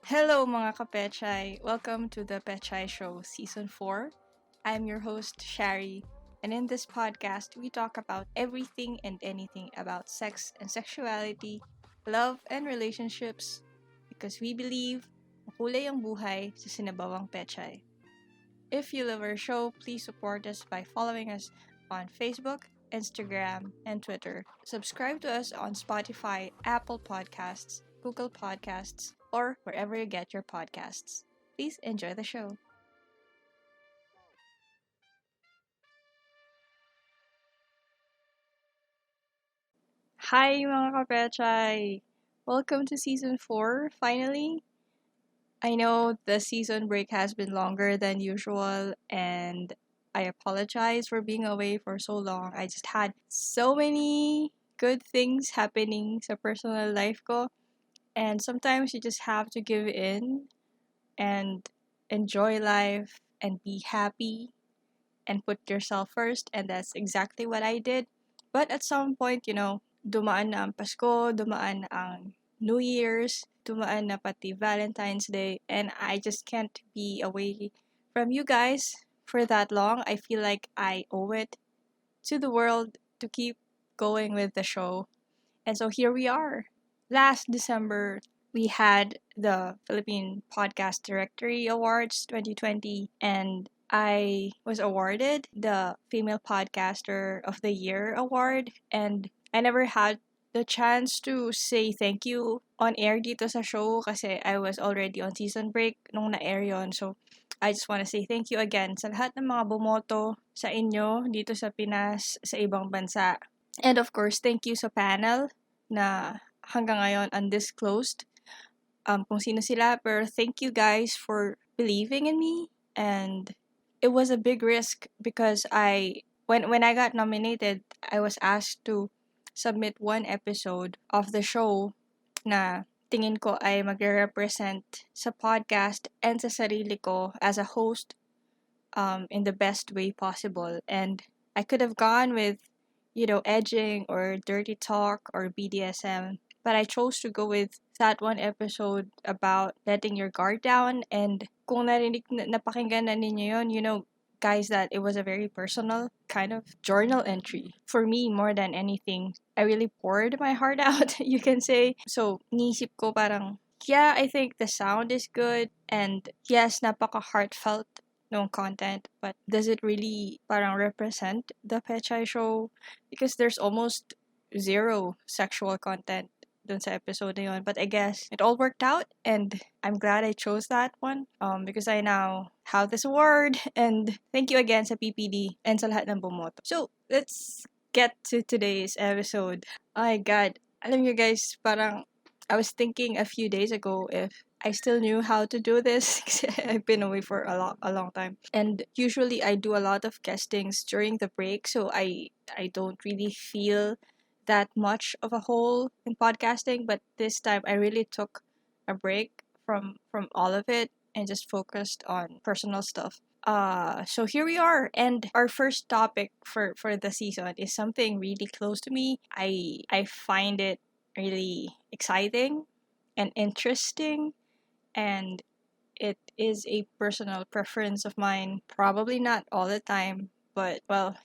Hello mga kapechay! Welcome to the Pechay Show Season 4. I'm your host, Sharee, and in this podcast, we talk about everything and anything about sex and sexuality, love and relationships, because we believe makulay ang buhay sa sinabawang pechay. If you love our show, please support us by following us on Facebook, Instagram, and Twitter. Subscribe to us on Spotify, Apple Podcasts, Google Podcasts, or wherever you get your podcasts. Please enjoy the show. Hi mga kapechay! Welcome to Season 4, finally. I know the season break has been longer than usual, and I apologize for being away for so long. I just had so many good things happening sa personal life ko, and sometimes you just have to give in and enjoy life and be happy and put yourself first, and that's exactly what I did. But at some point, dumaan na ang Pasko, dumaan ang New Year's, dumaan na pati Valentine's Day, and I just can't be away from you guys for that long. I feel like I owe it to the world to keep going with the show. And so here we are. Last December, we had the Philippine Podcast Directory Awards 2020, and I was awarded the Female Podcaster of the Year award, and I never had the chance to say thank you on air dito sa show kasi I was already on season break nung na-air yon. So, I just want to say thank you again sa lahat ng mga bumoto sa inyo dito sa Pinas, sa ibang bansa. And of course, thank you sa panel na hanggang ngayon undisclosed kung sino sila. Pero thank you guys for believing in me. And it was a big risk because when I got nominated, I was asked to submit one episode of the show na tingin ko ay magre-represent sa podcast and sa sarili ko as a host in the best way possible. And I could have gone with, edging or dirty talk or BDSM, but I chose to go with that one episode about letting your guard down. And kung napakinggan na ninyo yun, guys, that it was a very personal kind of journal entry for me more than anything. I really poured my heart out, you can say. So, nisip ko parang, yeah, I think the sound is good, and yes, napaka heartfelt no content, but does it really parang represent the Pechay Show? Because there's almost zero sexual content dun sa episode na yun. But I guess it all worked out, and I'm glad I chose that one because I now have this award, and thank you again sa PPD and sa lahat ng bumoto. So, let's get to today's episode. My God, alam nyo guys, parang I was thinking a few days ago if I still knew how to do this. I've been away for a long time, and usually I do a lot of guestings during the break, so I don't really feel that much of a hole in podcasting. But this time I really took a break from all of it and just focused on personal stuff. So here we are, and our first topic for the season is something really close to me. I find it really exciting and interesting, and it is a personal preference of mine. Probably not all the time, but well,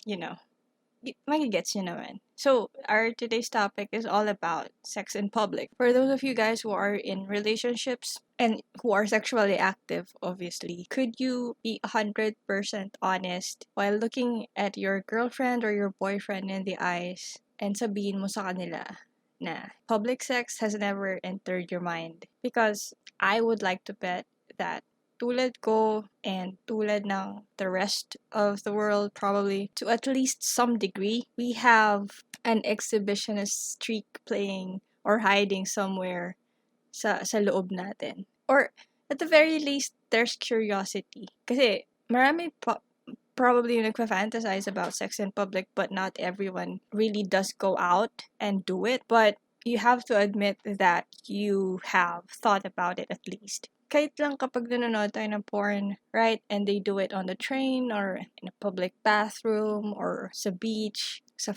magigets nyo naman. So, our today's topic is all about sex in public. For those of you guys who are in relationships and who are sexually active, obviously, could you be 100% honest while looking at your girlfriend or your boyfriend in the eyes and sabihin mo sa kanila na public sex has never entered your mind? Because I would like to bet that tulad ko and tulad ng the rest of the world, probably to at least some degree, we have an exhibitionist streak playing or hiding somewhere sa loob natin. Or at the very least, there's curiosity. Kasi marami probably yung nagfa-fantasize about sex in public, but not everyone really does go out and do it. But you have to admit that you have thought about it at least. Kahit lang kapag nanonood tayo ng porn, right? And they do it on the train or in a public bathroom or sa beach, sa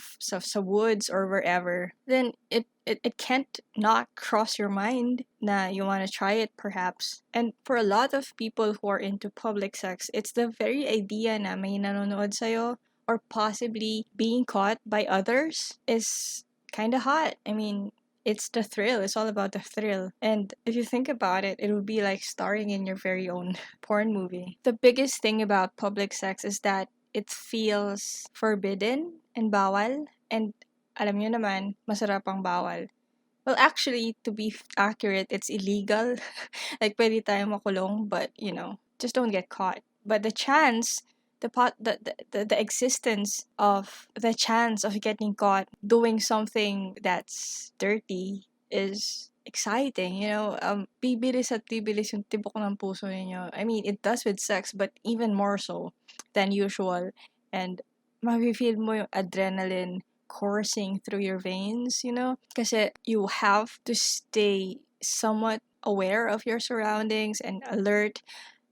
woods or wherever. Then it it can't not cross your mind na you want to try it perhaps. And for a lot of people who are into public sex, it's the very idea na may nanonood sa'yo or possibly being caught by others is kind of hot. I mean, it's the thrill. It's all about the thrill. And if you think about it, it would be like starring in your very own porn movie. The biggest thing about public sex is that it feels forbidden and bawal. And alam nyo naman, masarap ang bawal. Well, actually, to be accurate, it's illegal. Like, pwede tayo makulong, but, just don't get caught. But the chance, the existence of the chance of getting caught doing something that's dirty is exciting, bibilis at bibilis yung tibok ng puso ninyo. I mean, it does with sex, but even more so than usual. And mafe-feel mo yung adrenaline coursing through your veins, kasi you have to stay somewhat aware of your surroundings and alert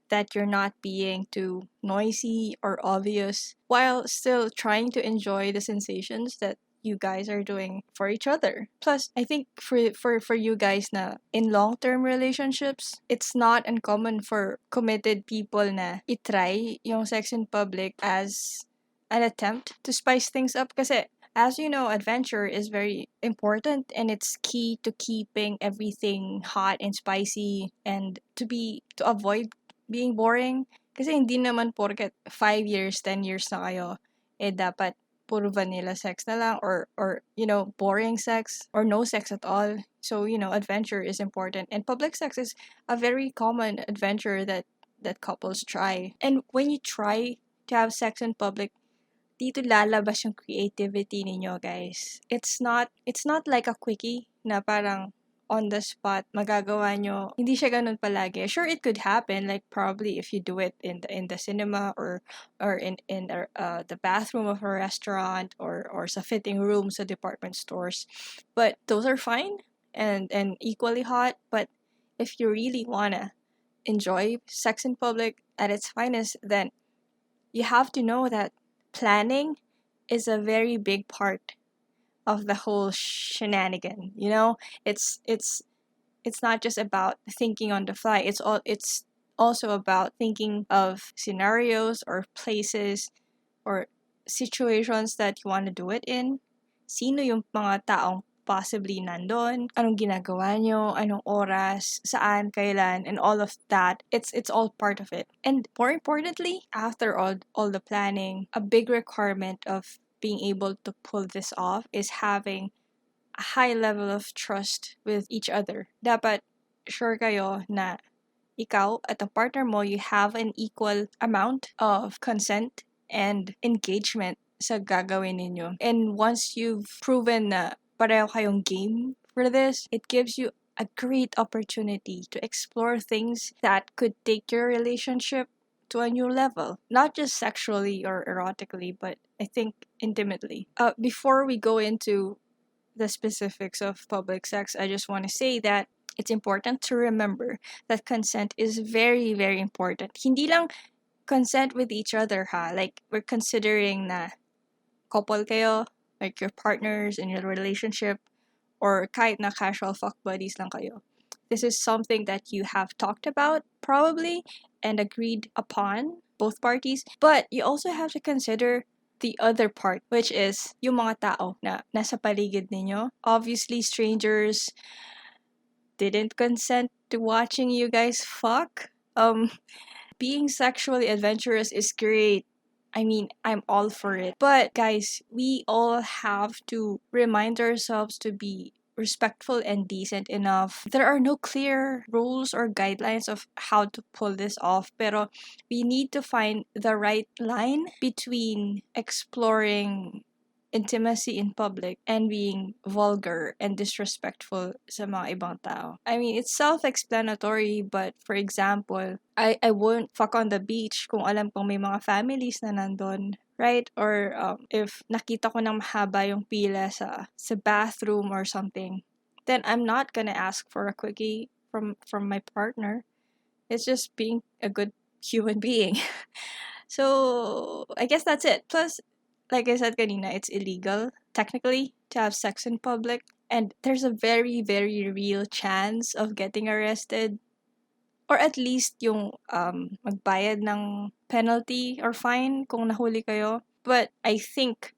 that you're not being too noisy or obvious while still trying to enjoy the sensations that you guys are doing for each other. Plus, I think for you guys na in long-term relationships, it's not uncommon for committed people na itry yung sex in public as an attempt to spice things up kasi as you know, adventure is very important and it's key to keeping everything hot and spicy and to avoid being boring. Kasi hindi naman porket 5 years, 10 years na kayo, dapat puro vanilla sex na lang or boring sex or no sex at all. So, adventure is important. And public sex is a very common adventure that couples try. And when you try to have sex in public, dito lalabas yung creativity ninyo, guys. It's not like a quickie na parang on the spot magagawa nyo. Hindi siya ganun palagi. Sure, it could happen, like probably if you do it in the cinema or in the bathroom of a restaurant or sa fitting room sa department stores. But those are fine and equally hot. But if you really wanna enjoy sex in public at its finest, then you have to know that planning is a very big part of the whole shenanigan. It's not just about thinking on the fly. It's also about thinking of scenarios or places or situations that you want to do it in. Sino yung mga taong possibly nandun, anong ginagawa nyo, anong oras, saan, kailan, and all of that. It's all part of it. And more importantly, after all the planning, a big requirement of being able to pull this off is having a high level of trust with each other. Dapat sure kayo na ikaw at the partner mo, you have an equal amount of consent and engagement sa gagawin ninyo. And once you've proven na pareho kayong game for this, it gives you a great opportunity to explore things that could take your relationship to a new level. Not just sexually or erotically, but I think intimately. Before we go into the specifics of public sex, I just want to say that it's important to remember that consent is very, very important. Hindi lang consent with each other, ha? Like, we're considering na couple kayo, like your partners in your relationship, or kahit na casual fuck buddies lang kayo. This is something that you have talked about, probably, and agreed upon, both parties. But you also have to consider the other part, which is yung mga tao na nasa paligid ninyo. Obviously, strangers didn't consent to watching you guys fuck. Being sexually adventurous is great. I mean, I'm all for it. But guys, we all have to remind ourselves to be respectful and decent enough. There are no clear rules or guidelines of how to pull this off, pero we need to find the right line between exploring intimacy in public and being vulgar and disrespectful sa mga ibang tao. I mean, it's self-explanatory, but for example, I won't fuck on the beach kung alam kong may mga families na nandun, right? Or if nakita ko ng mahaba yung pila sa bathroom or something, then I'm not gonna ask for a quickie from my partner. It's just being a good human being. So, I guess that's it. Plus, like I said kanina, it's illegal, technically, to have sex in public. and there's a very, very real chance of getting arrested, or at least yung magbayad ng penalty or fine kung nahuli kayo. But I think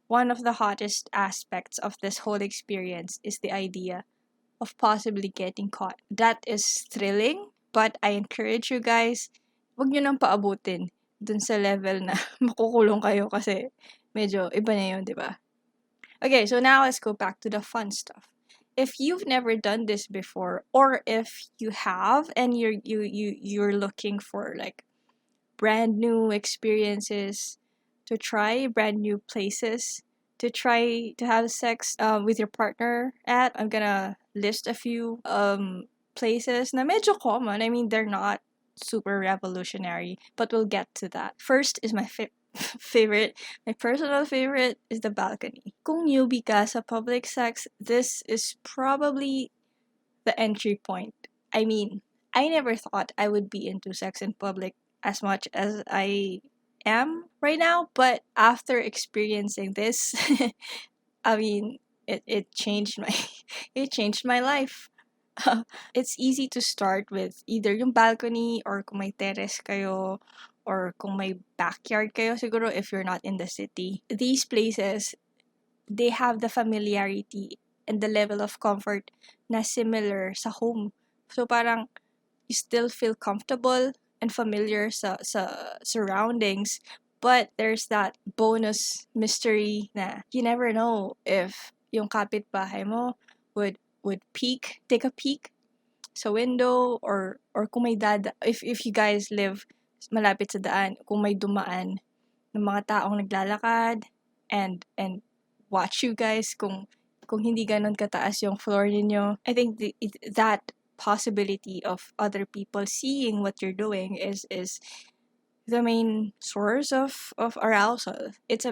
one of the hottest aspects of this whole experience is the idea of possibly getting caught. That is thrilling, but I encourage you guys, wag nyo nang paabutin dun sa level na makukulong kayo kasi medyo iba na yun, di ba? Okay, so now let's go back to the fun stuff. If you've never done this before, or if you have and you're looking for like brand new experiences to try, brand new places to try to have sex with your partner at, I'm gonna list a few places na medyo common. I mean, they're not super revolutionary, but we'll get to that. First is my favorite, my personal favorite is the balcony. Kung newbie ka sa public sex, this is probably the entry point. I mean, I never thought I would be into sex in public as much as I am right now, but after experiencing this, I mean, it changed my it changed my life. It's easy to start with either yung balcony, or kung may terrace kayo, or kung may backyard kayo siguro if you're not in the city. These places, they have the familiarity and the level of comfort na similar sa home. So parang you still feel comfortable and familiar sa surroundings, but there's that bonus mystery na you never know if yung kapitbahay mo would take a peek sa window, or kung may if you guys live malapit sa daan, kung may dumaan ng mga taong naglalakad and watch you guys kung hindi ganun kataas yung floor ninyo. I think that possibility of other people seeing what you're doing is the main source of arousal. It's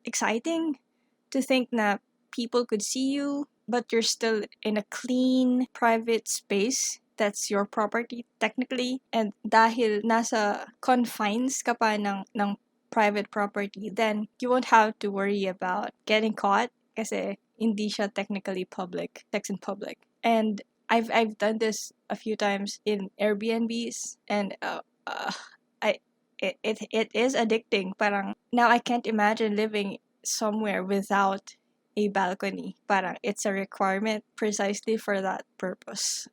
exciting to think na people could see you, but you're still in a clean, private space that's your property technically, and dahil nasa confines ka pa ng private property, then you won't have to worry about getting caught kasi hindi siya technically public, sex in public. And I've done this a few times in Airbnbs, and it is addicting. Parang now I can't imagine living somewhere without a balcony. Parang it's a requirement precisely for that purpose.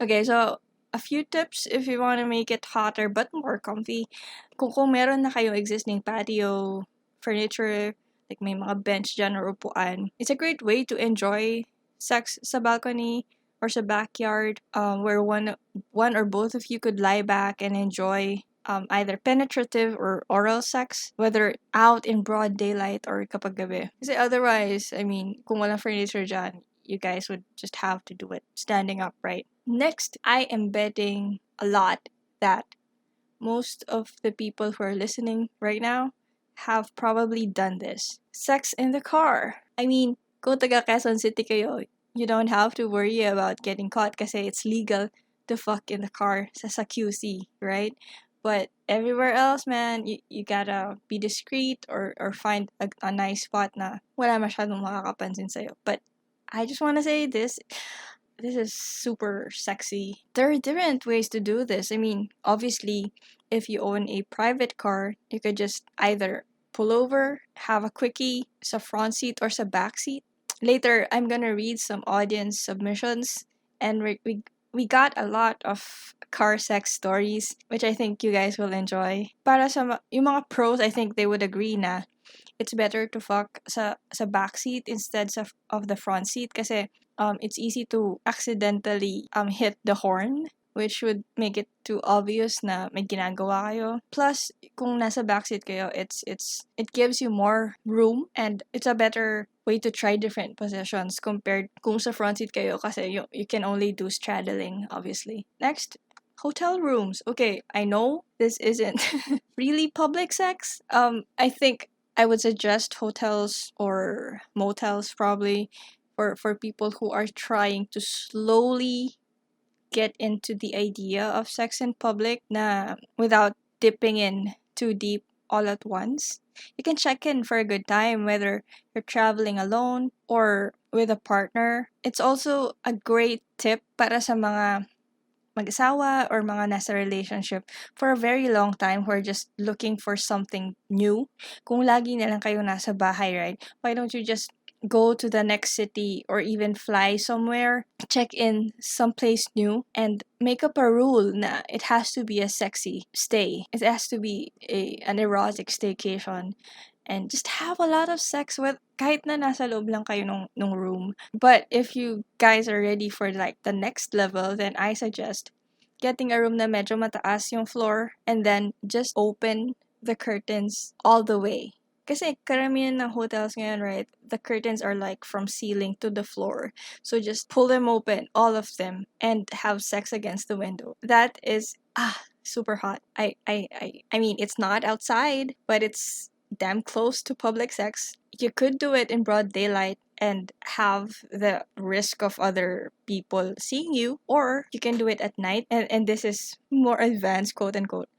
Okay, so a few tips if you want to make it hotter but more comfy. Kung meron na kayong existing patio, furniture, like may mga bench dyan or upuan, it's a great way to enjoy sex sa balcony or sa backyard, where one or both of you could lie back and enjoy either penetrative or oral sex, whether out in broad daylight or kapag gabi. Kasi otherwise, I mean, kung walang furniture dyan, you guys would just have to do it standing up, right? Next, I am betting a lot that most of the people who are listening right now have probably done this. Sex in the car. I mean, kung taga Quezon City kayo, you don't have to worry about getting caught kasi it's legal to fuck in the car sa QC, right? But everywhere else, man, you gotta be discreet or find a nice spot na wala masyadong makakapansin sa'yo. But I just want to say this is super sexy. There are different ways to do this. I mean, obviously, if you own a private car, you could just either pull over, have a quickie sa front seat or sa back seat. Later, I'm gonna read some audience submissions, and we got a lot of car sex stories, which I think you guys will enjoy. Para sa yung mga pros, I think they would agree na it's better to fuck sa back seat instead of the front seat kasi it's easy to accidentally hit the horn, which would make it too obvious na may ginagawa kayo. Plus, kung nasa backseat kayo, it gives you more room, and it's a better way to try different positions compared kung sa front seat kayo kasi you can only do straddling, obviously. Next, hotel rooms. Okay, I know this isn't really public sex. I think I would suggest hotels or motels probably for people who are trying to slowly get into the idea of sex in public na without dipping in too deep all at once. You can check in for a good time whether you're traveling alone or with a partner. It's also a great tip para sa mga mag-asawa or mga nasa relationship for a very long time who are just looking for something new. Kung lagi na lang kayo nasa bahay, right? Why don't you just go to the next city or even fly somewhere, check in someplace new, and make up a rule na it has to be a sexy stay. It has to be an erotic staycation. And just have a lot of sex with kahit na nasa loob lang kayo nung room. But if you guys are ready for like the next level, then I suggest getting a room na medyo mataas yung floor and then just open the curtains all the way. Kasi karamihan ng hotels ngayon, right, the curtains are like from ceiling to the floor. So just pull them open, all of them, and have sex against the window. That is super hot. I mean, it's not outside, but it's damn close to public sex. You could do it in broad daylight and have the risk of other people seeing you, or you can do it at night, and this is more advanced, quote unquote.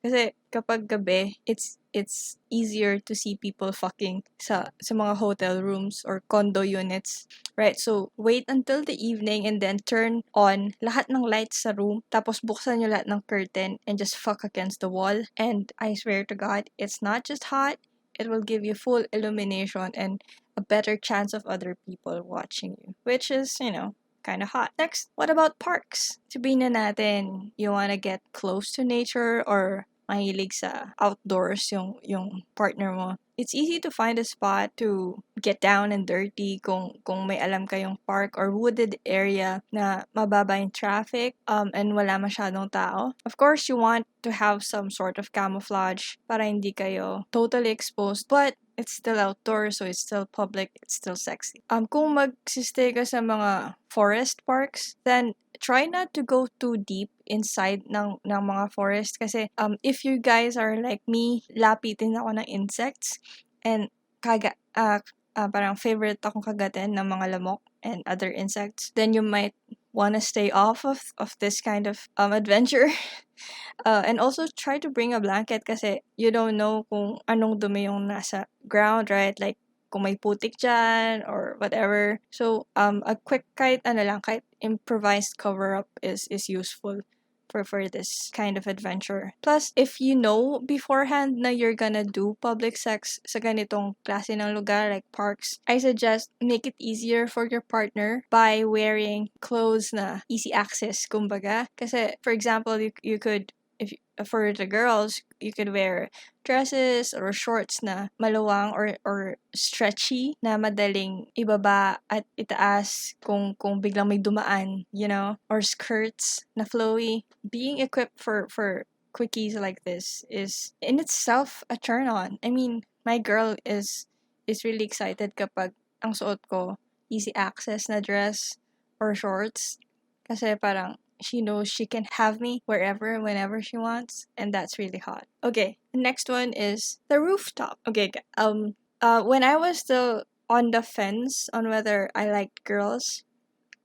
Kasi kapag gabi, it's easier to see people fucking sa mga hotel rooms or condo units, right? So wait until the evening and then turn on lahat ng lights sa room, tapos buksan nyo lahat ng curtain and just fuck against the wall. And I swear to God, it's not just hot, it will give you full illumination and a better chance of other people watching you, which is, kind of hot. Next, what about parks? Sabihin na natin, you wanna get close to nature or mahilig sa outdoors yung partner mo. It's easy to find a spot to get down and dirty kung may alam kayong park or wooded area na mababa yung traffic and wala masyadong tao. Of course, you want to have some sort of camouflage para hindi kayo totally exposed, but it's still outdoors, so it's still public, it's still sexy. Kung magsistay ka sa mga forest parks, then try not to go too deep inside ng mga forest kasi if you guys are like me, lapitin ako ng insects and parang favorite akong kagatin ng mga lamok and other insects, then you might wanna stay off of this kind of adventure. And also try to bring a blanket kasi you don't know kung anong dumi yung nasa ground, right? Like kung may putik dyan or whatever. So a quick kahit improvised cover up is useful for this kind of adventure. Plus, if you know beforehand na you're gonna do public sex sa ganitong klase ng lugar like parks, I suggest make it easier for your partner by wearing clothes na easy access, kumbaga. Kasi, for example, you could, for the girls, you could wear dresses or shorts na maluwang or stretchy na madaling ibaba at itaas kung biglang may dumaan, or skirts na flowy. Being equipped for quickies like this is in itself a turn on. I mean, my girl is really excited kapag ang suot ko easy access na dress or shorts kasi parang she knows she can have me wherever, whenever she wants, and that's really hot. Okay, the next one is the rooftop. Okay, when I was still on the fence on whether I liked girls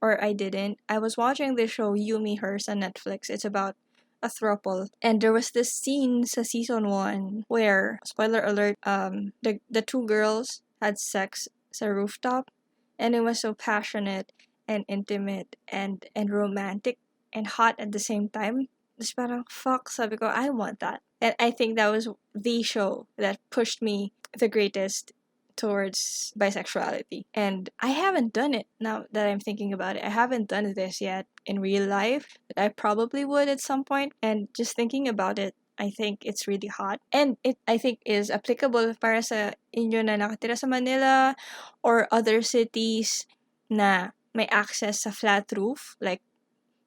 or I didn't, I was watching the show You, Me, Hers on Netflix. It's about a throuple, and there was this scene sa season 1 where, spoiler alert, the two girls had sex sa rooftop, and it was so passionate and intimate and romantic and hot at the same time. Just parang, fuck, sabi ko, I want that. And I think that was the show that pushed me the greatest towards bisexuality. And I haven't done it now that I'm thinking about it. I haven't done this yet in real life. I probably would at some point. And just thinking about it, I think it's really hot. And it, I think, is applicable para sa inyo na nakatira sa Manila or other cities na may access sa flat roof, like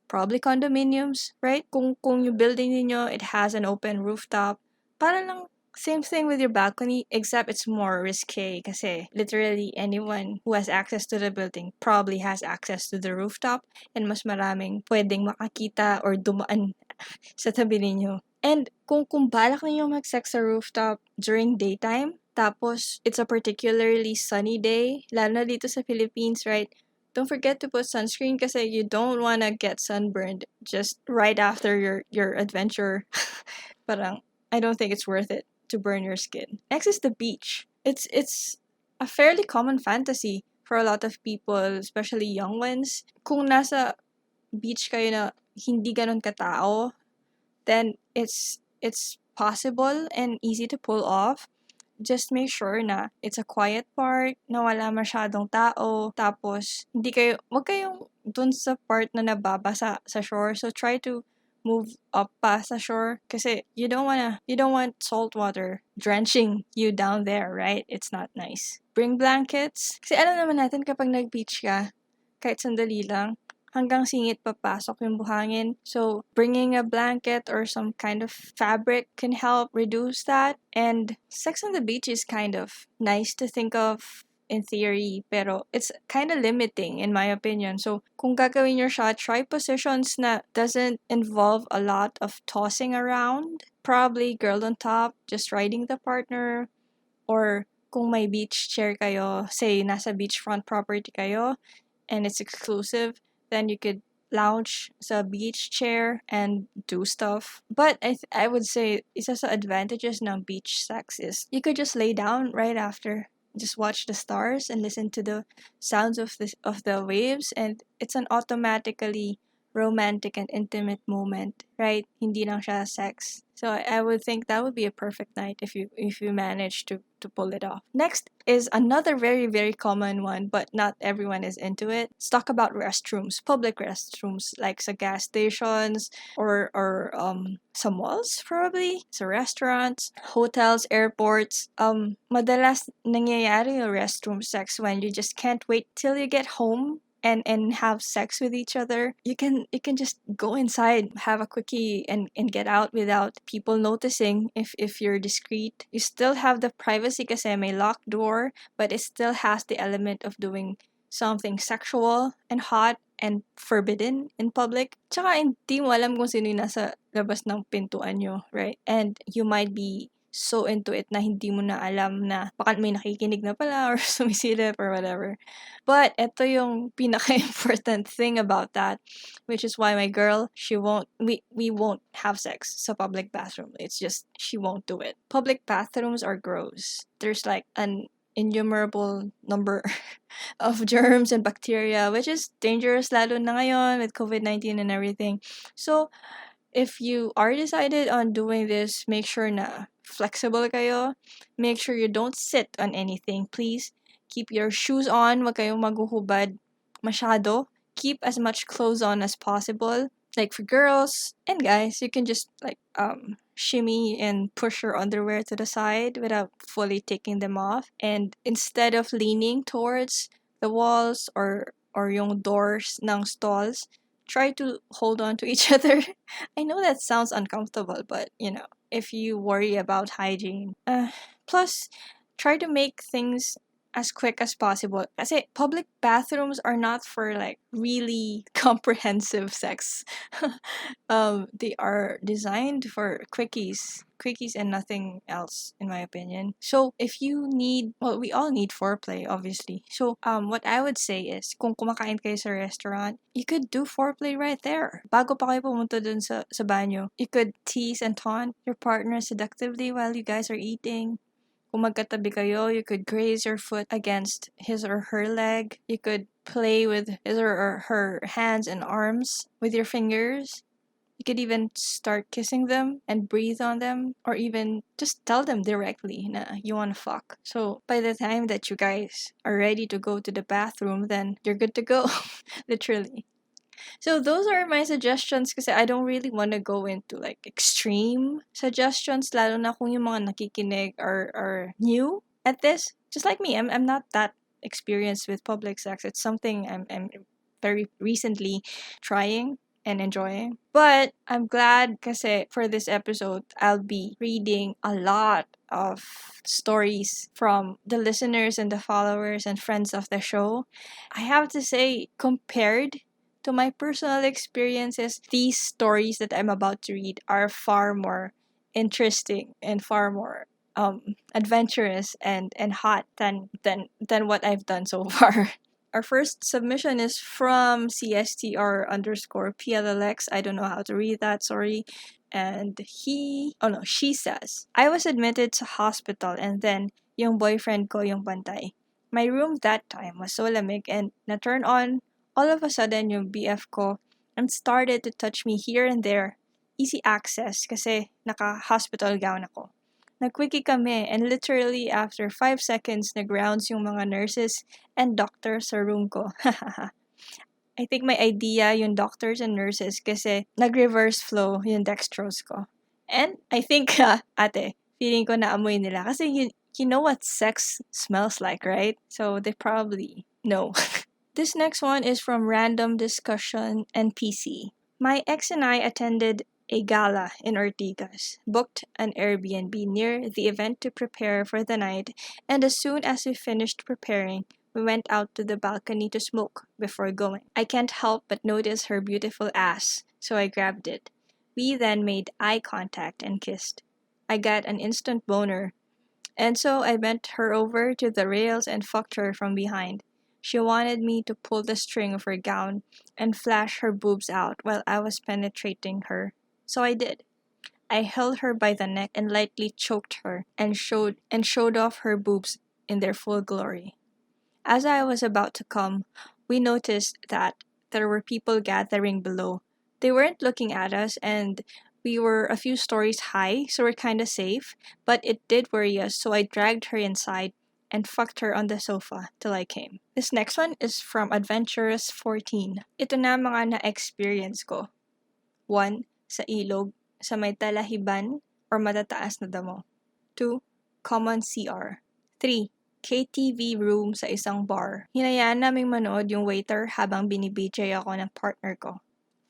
probably condominiums, right? Kung yung building niyo, it has an open rooftop, para lang same thing with your balcony, except it's more risque kasi literally anyone who has access to the building probably has access to the rooftop and mas maraming pwedeng makakita or dumaan sa tabi ninyo. And kung balak ninyo mag-sex sa rooftop during daytime, tapos it's a particularly sunny day, lalo na dito sa Philippines, right? Don't forget to put sunscreen kasi you don't want to get sunburned just right after your adventure. Parang, I don't think it's worth it to burn your skin. Next is the beach. It's a fairly common fantasy for a lot of people, especially young ones, kung nasa beach kayo na hindi ganun katao, then it's possible and easy to pull off. Just make sure na it's a quiet park, na wala masyadong tao, tapos wag kayong dun sa part na nababasa sa shore. So try to move up pa sa shore kasi you don't want salt water drenching you down there, right? It's not nice. Bring blankets. Kasi alam naman natin kapag nag-beach ka, kahit sandali lang, hanggang singit papasok yung buhangin. So, bringing a blanket or some kind of fabric can help reduce that. And sex on the beach is kind of nice to think of in theory, pero it's kind of limiting in my opinion. So, kung gagawin your shot, try positions na doesn't involve a lot of tossing around. Probably girl on top, just riding the partner, or kung may beach chair kayo, say nasa beachfront property kayo, and it's exclusive, then you could lounge sa beach chair and do stuff. But I would say isa sa advantages ng beach sex is you could just lay down right after. Just watch the stars and listen to the sounds of the waves, and it's an automatically romantic and intimate moment, right? Hindi lang siya sex. So I would think that would be a perfect night if you manage to pull it off. Next is another very very common one, but not everyone is into it. Let's talk about restrooms, public restrooms like sa gas stations or some malls probably, sa restaurants, hotels, airports. Madalas nangyayari yung restroom sex when you just can't wait till you get home and have sex with each other. You can just go inside, have a quickie, and get out without people noticing if you're discreet. You still have the privacy kasi may locked door, but it still has the element of doing something sexual and hot and forbidden in public. Tsaka hindi mo alam kung sino yung nasa labas ng pintuan nyo, right? And you might be so into it na hindi mo na alam na baka may nakikinig na pala or sumisilip or whatever. But ito yung pinaka-important thing about that, which is why my girl, we won't have sex sa public bathroom. It's just, she won't do it. Public bathrooms are gross. There's like an innumerable number of germs and bacteria, which is dangerous lalo na ngayon with COVID-19 and everything. So, if you are decided on doing this, make sure na flexible kayo. Make sure you don't sit on anything, please. Keep your shoes on. Wag kayong maghuhubad masyado. Keep as much clothes on as possible. Like for girls and guys, you can just like shimmy and push your underwear to the side without fully taking them off. And instead of leaning towards the walls or yung doors ng stalls, try to hold on to each other. I know that sounds uncomfortable, but if you worry about hygiene. Plus, try to make things as quick as possible. Kasi public bathrooms are not for like really comprehensive sex. They are designed for quickies and nothing else, in my opinion. So if you need, well, we all need foreplay, obviously. So what I would say is, kung kumakain kayo sa restaurant, you could do foreplay right there. Bago pa kayo pumunta dun sa banyo, you could tease and taunt your partner seductively while you guys are eating. Kung magkatabi kayo, you could graze your foot against his or her leg. You could play with his or her hands and arms with your fingers. You could even start kissing them and breathe on them, or even just tell them directly na you want to fuck. So by the time that you guys are ready to go to the bathroom, then you're good to go. Literally. So those are my suggestions kasi I don't really want to go into like extreme suggestions, lalo na kung yung mga nakikinig are new at this. Just like me, I'm not that experienced with public sex. It's something I'm very recently trying and enjoying. But I'm glad kasi for this episode, I'll be reading a lot of stories from the listeners and the followers and friends of the show. I have to say, compared to my personal experiences, these stories that I'm about to read are far more interesting and far more adventurous and hot than what I've done so far. Our first submission is from CSTR_PLLX. I don't know how to read that, sorry. And she says, I was admitted to hospital and then yung boyfriend ko yung bantay. My room that time was so lamig and na-turn on all of a sudden yung BF ko and started to touch me here and there. Easy access kasi naka-hospital gown ako. Nag-quickie kami and literally after 5 seconds nag-rounds yung mga nurses and doctor sa room ko. I think may idea yung doctors and nurses kasi nag-reverse flow yung dextrose ko. And I think, ate, feeling ko naamoy nila kasi you know what sex smells like, right? So they probably know. This next one is from Random Discussion NPC. My ex and I attended a gala in Ortigas, booked an Airbnb near the event to prepare for the night, and as soon as we finished preparing, we went out to the balcony to smoke before going. I can't help but notice her beautiful ass, so I grabbed it. We then made eye contact and kissed. I got an instant boner, and so I bent her over to the rails and fucked her from behind. She wanted me to pull the string of her gown and flash her boobs out while I was penetrating her. So I did. I held her by the neck and lightly choked her and showed off her boobs in their full glory. As I was about to come, we noticed that there were people gathering below. They weren't looking at us and we were a few stories high, so we're kinda safe, but it did worry us, so I dragged her inside and fucked her on the sofa till I came. This next one is from Adventurous 14. Ito na mga na-experience ko. 1. Sa ilog, sa may talahiban or matataas na damo. 2. Common CR. 3. KTV room sa isang bar. Hinayaan naming manood yung waiter habang bini-BJ ako ng partner ko.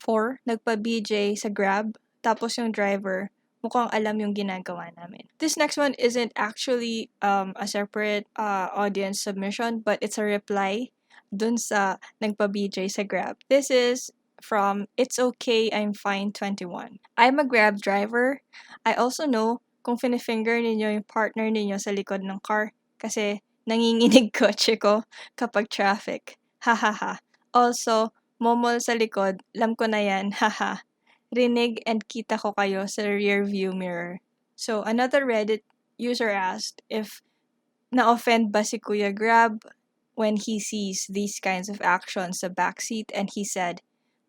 4. Nagpa-BJ sa Grab, tapos yung driver, mukhang alam yung ginagawa namin. This next one isn't actually a separate audience submission, but it's a reply dun sa nagpa-BJ sa Grab. This is from It's Okay, I'm Fine 21. I'm a Grab driver. I also know kung finifinger ninyo yung partner ninyo sa likod ng car kasi nanginginig kotse ko kapag traffic. Hahaha. Also, momol sa likod, alam ko na yan, haha. Rinig and kita ko kayo sa rear view mirror. So, another Reddit user asked if na-offend ba si Kuya Grab when he sees these kinds of actions sa backseat, and he said,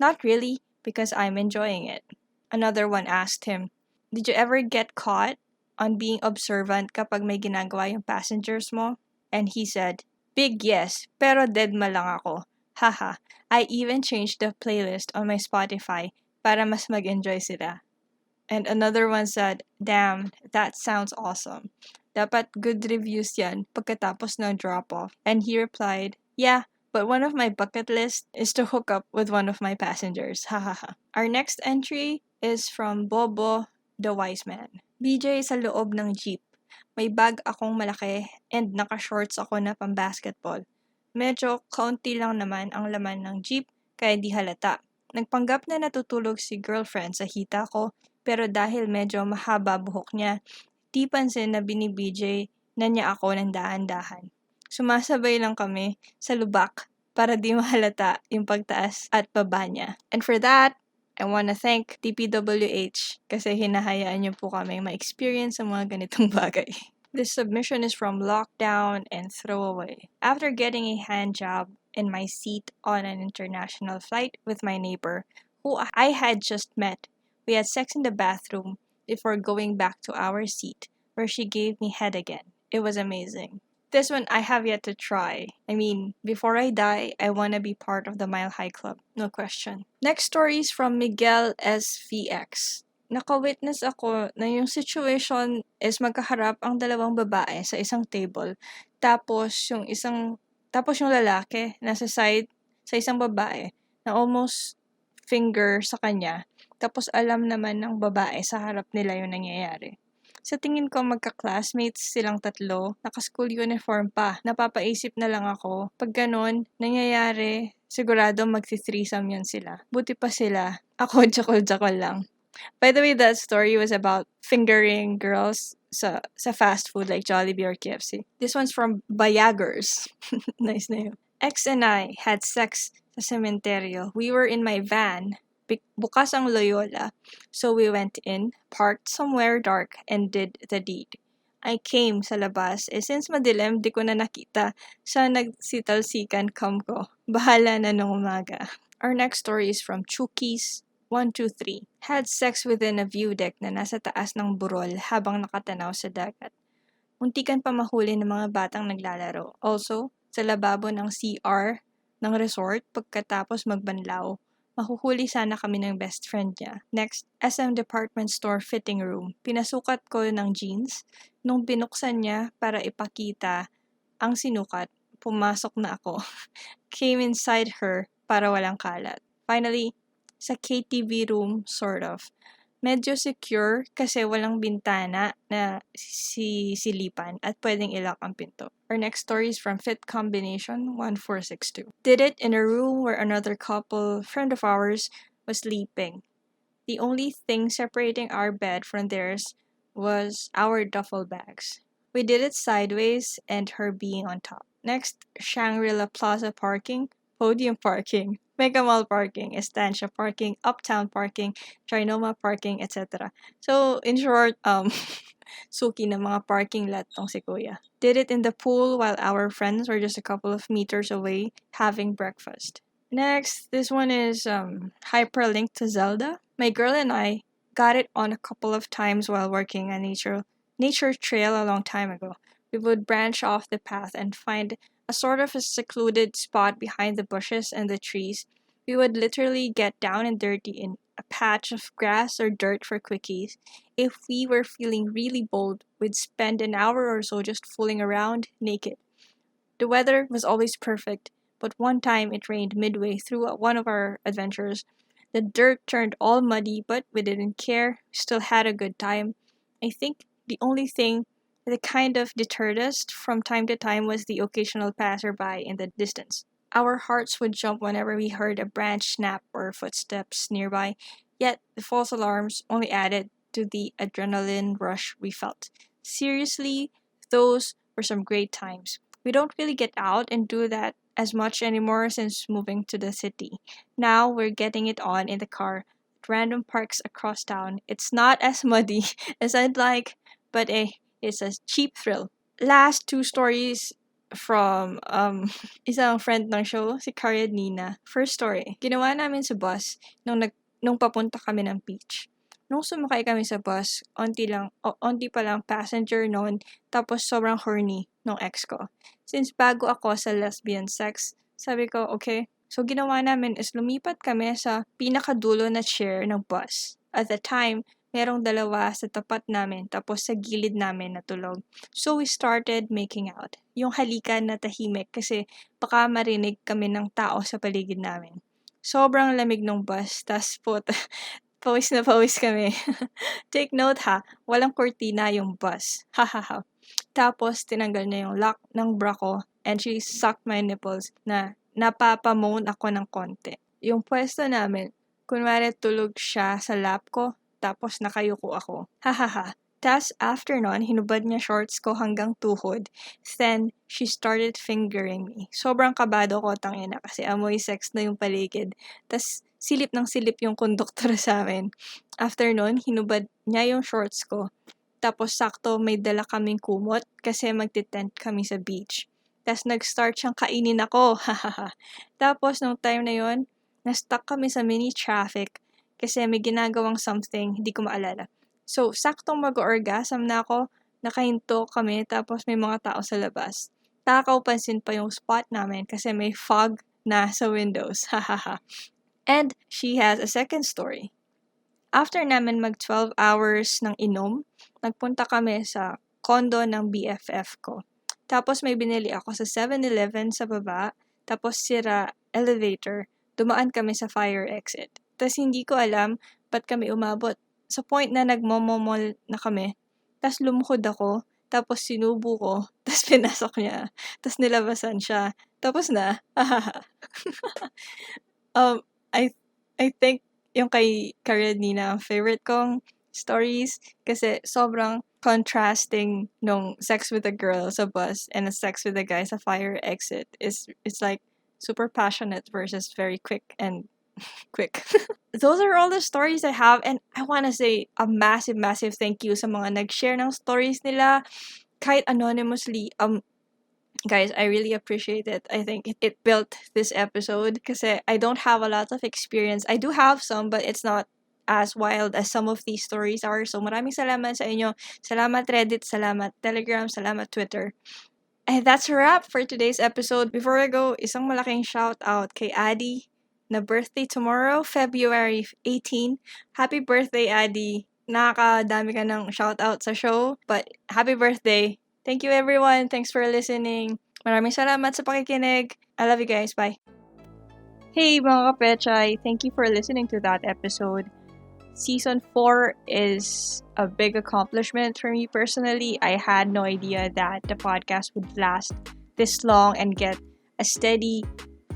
"Not really, because I'm enjoying it." Another one asked him, "Did you ever get caught on being observant kapag may ginagawa yung passengers mo?" And he said, "Big yes, pero deadma lang ako. Haha, I even changed the playlist on my Spotify para mas mag-enjoy sila." And another one said, "Damn, that sounds awesome. Dapat good reviews yan pagkatapos ng drop-off." And he replied, "Yeah, but one of my bucket lists is to hook up with one of my passengers. Hahaha." Our next entry is from Bobo the Wise Man. BJ sa loob ng jeep. May bag akong malaki and naka-shorts ako na pang-basketball. Medyo kaunti lang naman ang laman ng jeep kaya di halata. Nagpanggap na natutulog si girlfriend sa hita ko pero dahil medyo mahaba buhok niya, di pansin na bini-BJ na niya ako ng dahan-dahan. Sumasabay lang kami sa lubak para di mahalata yung pagtaas at baba niya. And for that, I want to thank DPWH kasi hinahayaan niyo po kami ma-experience ang mga ganitong bagay. This submission is from Lockdown and Throwaway. After getting a hand job in my seat on an international flight with my neighbor, who I had just met, we had sex in the bathroom before going back to our seat, where she gave me head again. It was amazing. This one I have yet to try. I mean, before I die, I want to be part of the Mile High Club. No question. Next story is from Miguel SVX. Naka-witness ako na yung situation is magkaharap ang dalawang babae sa isang table. Tapos yung lalaki nasa side sa isang babae na almost finger sa kanya. Tapos alam naman ng babae sa harap nila yung nangyayari. Sa tingin ko magka-classmates silang tatlo, naka-school uniform pa. Napapaisip na lang ako, pag ganun, nangyayari, sigurado magsi-threesome yun sila. Buti pa sila, ako jakol-jakol lang. By the way, that story was about fingering girls sa fast food like Jollibee or KFC. This one's from Bayagers. Nice name. Ex and I had sex sa sementeryo. We were in my van. Bukas ang Loyola. So we went in, parked somewhere dark, and did the deed. I came sa labas. Since madilim, di ko na nakita. Siya nagsitalsikan kam ko. Bahala na nung umaga. Our next story is from Chuki's 123. Had sex within a view deck na nasa taas ng burol habang nakatanaw sa dagat. Muntikan pa mahuli ng mga batang naglalaro. Also, sa lababo ng CR ng resort pagkatapos magbanlaw. Mahuhuli sana kami ng best friend niya. Next, SM Department Store fitting room. Pinasukat ko ng jeans. Nung binuksan niya para ipakita ang sinukat, pumasok na ako. Came inside her para walang kalat. Finally, sa KTV room, sort of. Medyo secure kasi walang bintana na silipan at pwedeng ilock ang pinto. Our next story is from Fit Combination 1462. Did it in a room where another couple, friend of ours, was sleeping. The only thing separating our bed from theirs was our duffel bags. We did it sideways and her being on top. Next, Shangri-La Plaza parking, podium parking, Mega Mall parking, Estancia parking, Uptown parking, Trinoma parking, etc. So, in short, suki ng mga parking lot tong si Kuya. Did it in the pool while our friends were just a couple of meters away having breakfast. Next, this one is hyperlinked to Zelda. My girl and I got it on a couple of times while working a nature trail a long time ago. We would branch off the path and find a sort of a secluded spot behind the bushes and the trees. We would literally get down and dirty in a patch of grass or dirt for quickies. If we were feeling really bold, we'd spend an hour or so just fooling around naked. The weather was always perfect, but one time it rained midway through one of our adventures. The dirt turned all muddy, but we didn't care. We still had a good time. I think the only thing that kind of deterred us from time to time was the occasional passerby in the distance. Our hearts would jump whenever we heard a branch snap or footsteps nearby, yet the false alarms only added to the adrenaline rush we felt. Seriously, those were some great times. We don't really get out and do that as much anymore since moving to the city. Now we're getting it on in the car at random parks across town. It's not as muddy as I'd like, but it's a cheap thrill. Last two stories from isang friend ng show, si Kari and Nina. First story, ginawa namin sa bus nung papunta kami ng beach. Nung sumakay kami sa bus, onti pa lang passenger noon, tapos sobrang horny nung ex ko. Since bago ako sa lesbian sex, sabi ko, okay. So ginawa namin is lumipat kami sa pinakadulo na chair ng bus. At the time, merong dalawa sa tapat namin, tapos sa gilid namin natulog. So we started making out. Yung halikan na tahimik kasi baka marinig kami ng tao sa paligid namin. Sobrang lamig ng bus, tas pawis na pawis kami. Take note ha, walang kortina yung bus. Hahaha. Tapos tinanggal niya yung lock ng bra ko and she sucked my nipples na napapamoan ako ng konti. Yung pwesto namin, kunwari tulog siya sa lap ko, tapos nakayuko ako. Hahaha. Tas after nun, hinubad niya shorts ko hanggang tuhod. Then, she started fingering me. Sobrang kabado ko, tangina, kasi amoy sex na yung paligid. Tas silip ng silip yung konduktor sa amin. After nun, hinubad niya yung shorts ko. Tapos sakto may dala kaming kumot kasi magte-tent kami sa beach. Tas nag-start siyang kainin ako. Hahaha. Tapos nung time na yon, na-stuck kami sa mini traffic kasi may ginagawang something, hindi ko maalala. So, saktong mag-orgasm na ako, nakahinto kami, tapos may mga tao sa labas. Takaw pansin pa yung spot namin kasi may fog na sa windows. Hahaha. And she has a second story. After namin mag 12 hours ng inom, nagpunta kami sa condo ng BFF ko. Tapos may binili ako sa 7-Eleven sa baba, tapos sira elevator, dumaan kami sa fire exit. Tapos hindi ko alam ba't kami umabot. Sa point na nagmomomol na kami, tapos lumuhod ako, tapos sinubo ko, tapos pinasok niya, tapos nilabasan siya, tapos na, I think yung kay Karenina ang favorite kong stories kasi sobrang contrasting nung sex with a girl sa bus and a sex with a guy sa fire exit. It's like super passionate versus very quick and quick. Those are all the stories I have, and I want to say a massive, massive thank you sa mga nag-share ng stories nila, kahit anonymously. Guys, I really appreciate it. I think it built this episode kasi I don't have a lot of experience. I do have some, but it's not as wild as some of these stories are. So maraming salamat sa inyo. Salamat Reddit, salamat Telegram, salamat Twitter. And that's a wrap for today's episode. Before I go, isang malaking shout out kay Adi na birthday tomorrow, February 18. Happy birthday, Adi. Nakakadami ka ng shout out sa show, but happy birthday. Thank you everyone. Thanks for listening. Maraming salamat sa pakikinig. I love you guys. Bye. Hey mga kapechay, thank you for listening to that episode. Season 4 is a big accomplishment for me personally. I had no idea that the podcast would last this long and get a steady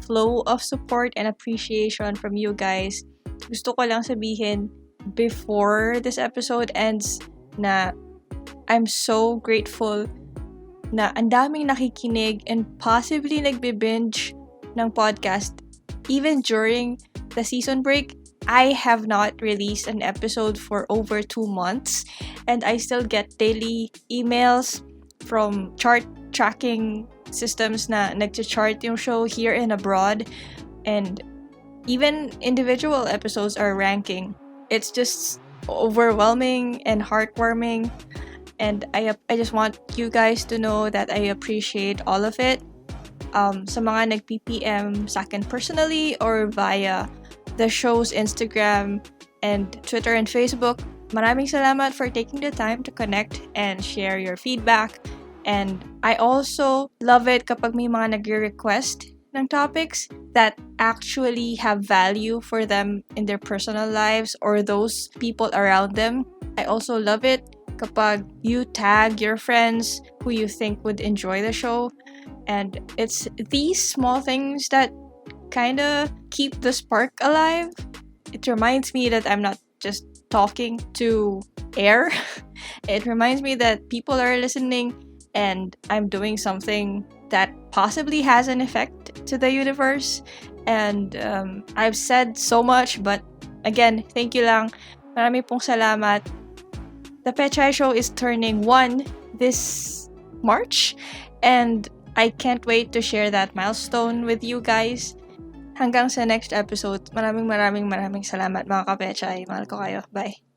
flow of support and appreciation from you guys. Gusto ko lang sabihin before this episode ends na I'm so grateful na ang daming nakikinig and possibly nagbe-binge ng podcast even during the season break. I have not released an episode for over 2 months, and I still get daily emails from chart tracking systems na nag-chart yung show here and abroad, and even individual episodes are ranking. It's just overwhelming and heartwarming, and I just want you guys to know that I appreciate all of it. Sa mga nag-PPM sa akin personally or via the show's Instagram and Twitter and Facebook, maraming salamat for taking the time to connect and share your feedback. And I also love it kapag may mga nagre-request ng topics that actually have value for them in their personal lives or those people around them. I also love it kapag you tag your friends who you think would enjoy the show. And it's these small things that kind of keep the spark alive. It reminds me that I'm not just talking to air. It reminds me that people are listening and I'm doing something that possibly has an effect to the universe. And I've said so much, but again, thank you lang. Marami pong salamat. The Pechay Show is turning 1 this March, and I can't wait to share that milestone with you guys. Hanggang sa next episode, maraming salamat mga kapechay. Mahal ko kayo. Bye.